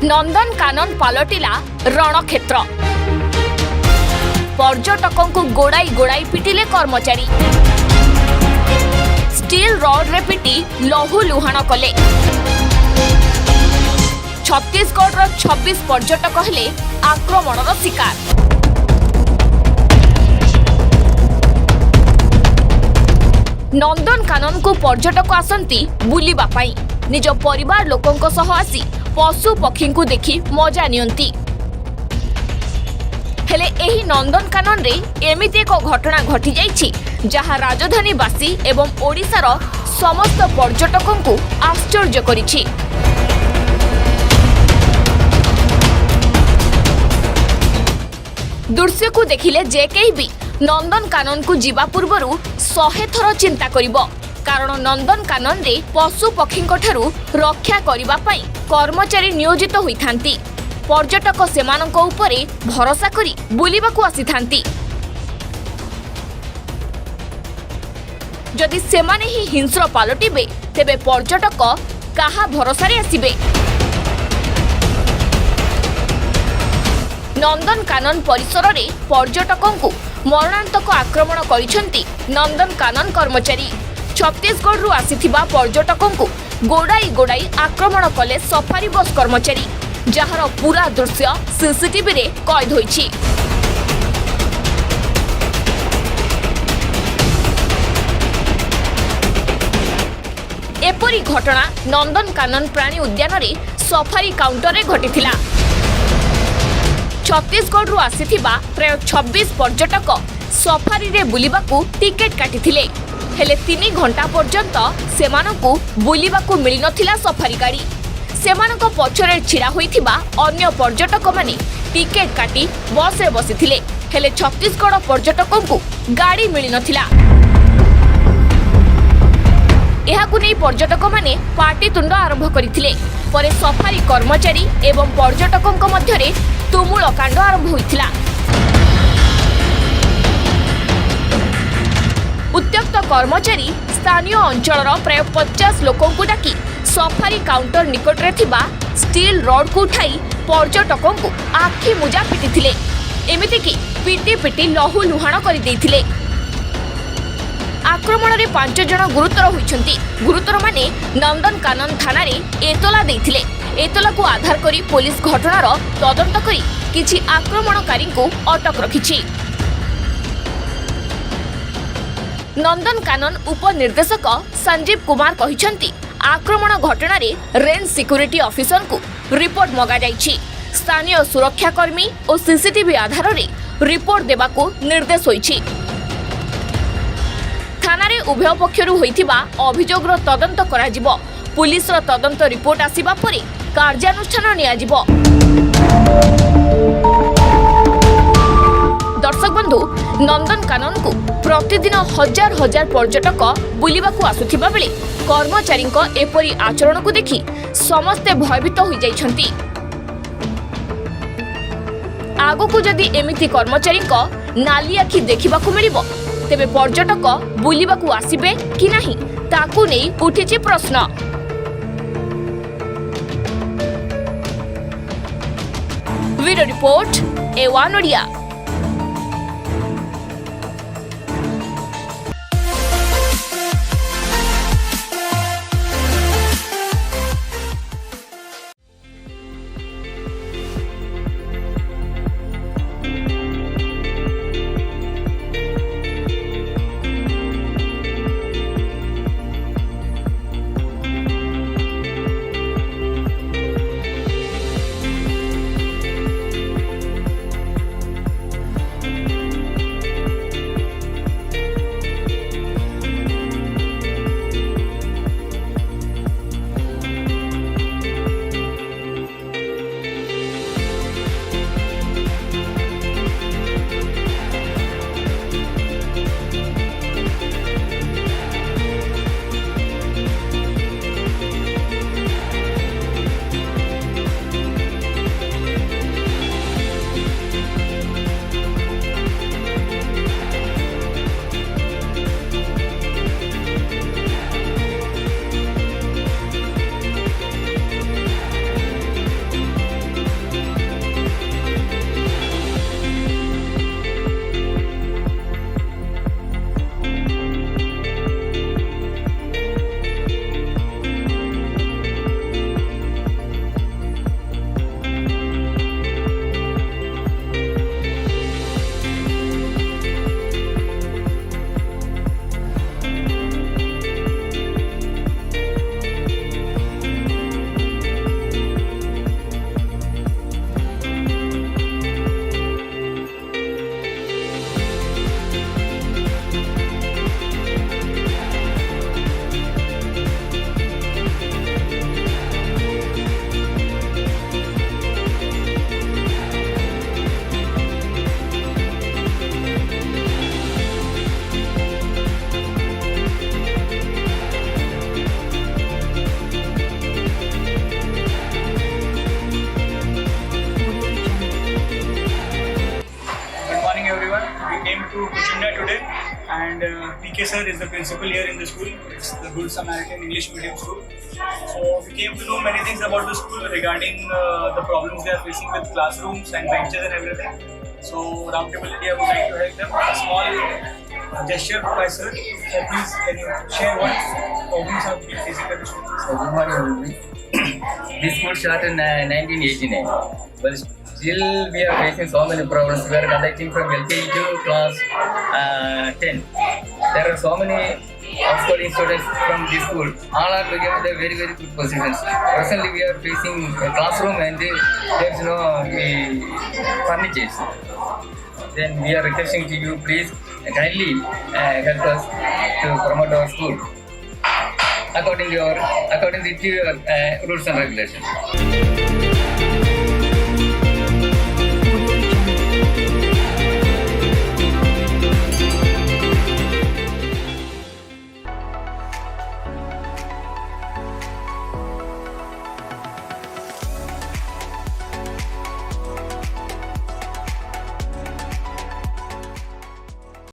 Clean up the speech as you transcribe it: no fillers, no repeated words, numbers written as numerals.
नंदनकानन पलटिला रणक्षेत्र। पर्यटकों को गोड़ाई गोड़ाई पिटिले कर्मचारी। स्टील रॉड रे पिटी लहू लुहाण कले। छत्तीसगढ़ 26 पर्यटक हेले आक्रमणर शिकार। नंदनकानन को पर्यटक आसंती बुलिबा पाई निज परिवार लोकों सह आसी पशु पक्षी को देखि मजा नियंती। हेले एही नंदनकानन रे एमिति एक घटना घटी जाइछि जहाँ राजधानीवासी एवं ओडिशार समस्त पर्यटकों को आश्चर्य करिछि। दृश्य को देखिले जे केही भी नंदनकानन को जीवा पूर्वरु 100 थर चिंता करिवो, कारण नंदनकानन रे पशु पक्षी ठारू रक्षा करिबा पई कर्मचारी नियोजित होइथांती। पर्यटक सेमानंको उपरे भरोसा करी बुलिबाकू आसीथांती। जदि सेमाने ही हिंस्र पालटिबे तेबे पर्यटक काहा भरोसा रे आसीबे। नंदनकानन परिसर रे पर्यटकों को मरणांतक आक्रमण करिसेंती नंदनकानन कर्मचारी। छत्तीसगढ़ रु आसीथिबा पर्यटकों को गोड़ाई गोड़ाई आक्रमण कले सफारी बस कर्मचारी, जहार पूरा दृश्य सीसीटीवी रे कैद होइछि। एपरी घटना नंदनकानन प्राणी उद्यान रे सफारी काउंटर रे घटिथिला। छत्तीसगढ़ रु आसीथिबा प्राय 26 पर्यटक सफारी रे बुलिबाकू टिकेट काटिथिले, हेले 3 घंटा पर्यंत सेमानकू बुलिबाकू मिली नथिला सफारी गाड़ी। सेमानक पछरे छिड़ा होइथिबा अन्य पर्यटक माने टिकेट काटी बस रे बसिथिले, हेले छत्तीसगढ़ पर्यटकों को गाड़ी मिली नथिला। एहाकू नै पर्यटक माने पार्टीतुंड आरंभ करिथिले। परे सफारी कर्मचारी एवं पर्यटकों मध्यरे तुमुल कांड आरंभ होइथिला। उत्त्यक्त कर्मचारी स्थानीय अंचलर प्राय 50 लोकों को डाकी सफारी काउंटर निकट रे थिबा स्टील रॉड को उठाई पर्यटकों को आखि मुजा पिटिथिले। एमिति कि पिटी पिटी लहू लुहाण करि देइथिले। आक्रमण रे 5 जण गुरुतर होइछंती। गुरुतर माने नंदनकानन थाना रे एतला देइथिले। एतला को आधार करी पुलिस घटनार तदंत करी किछि आक्रमणकारी को अटक रखिछि। नंदनकानन उपनिर्देशक संजीव कुमार कहिछंती आक्रमण घटना रे रेंज सिक्यूरिटी ऑफिसर को रिपोर्ट मगा जाइछि। स्थानीय सुरक्षाकर्मी और सीसीटीवी आधार रे रिपोर्ट देबाकू निर्देश होइछि। थाना रे उभय पक्षरु होइथिबा अभियोगर तदंत करा जिवो। पुलिस रो तदंत रिपोर्ट आसीबा परे कार्यानुष्ठान निया जिवो। दर्शक बंधु, नंदनकानन को प्रतिदिन हजार हजार पर्यटक बुलिबाकू आसुथिबा बेले कर्मचारी एपरी आचरण को देखि समस्ते भयभीत होई जाइछंती। आगो को जदि एमिति कर्मचारी नाली आखि देखिबाकू मिलिबो तेबे पर्यटक बुलिबाकू आसीबे कि नाही ताकू नै उठिछि प्रश्न। Video report A1 Odia. VK sir is the principal here in the school. It's the Good Samaritan English Medium School. So we came to know many things about the school regarding the problems they are facing with classrooms and benches and everything. So Roundtable India would like to help them. A small gesture by sir. So please can you share what problems are being facing at the school? So good morning, everybody. This school started in 1989, but still we are facing so many problems. We are conducting from LKG to class 10. There are so many outgoing students from this school. All are becoming the very good positions. Presently, we are facing a classroom and there is no furniture. Then we are requesting to you, please kindly help us to promote our school according to your rules and regulations.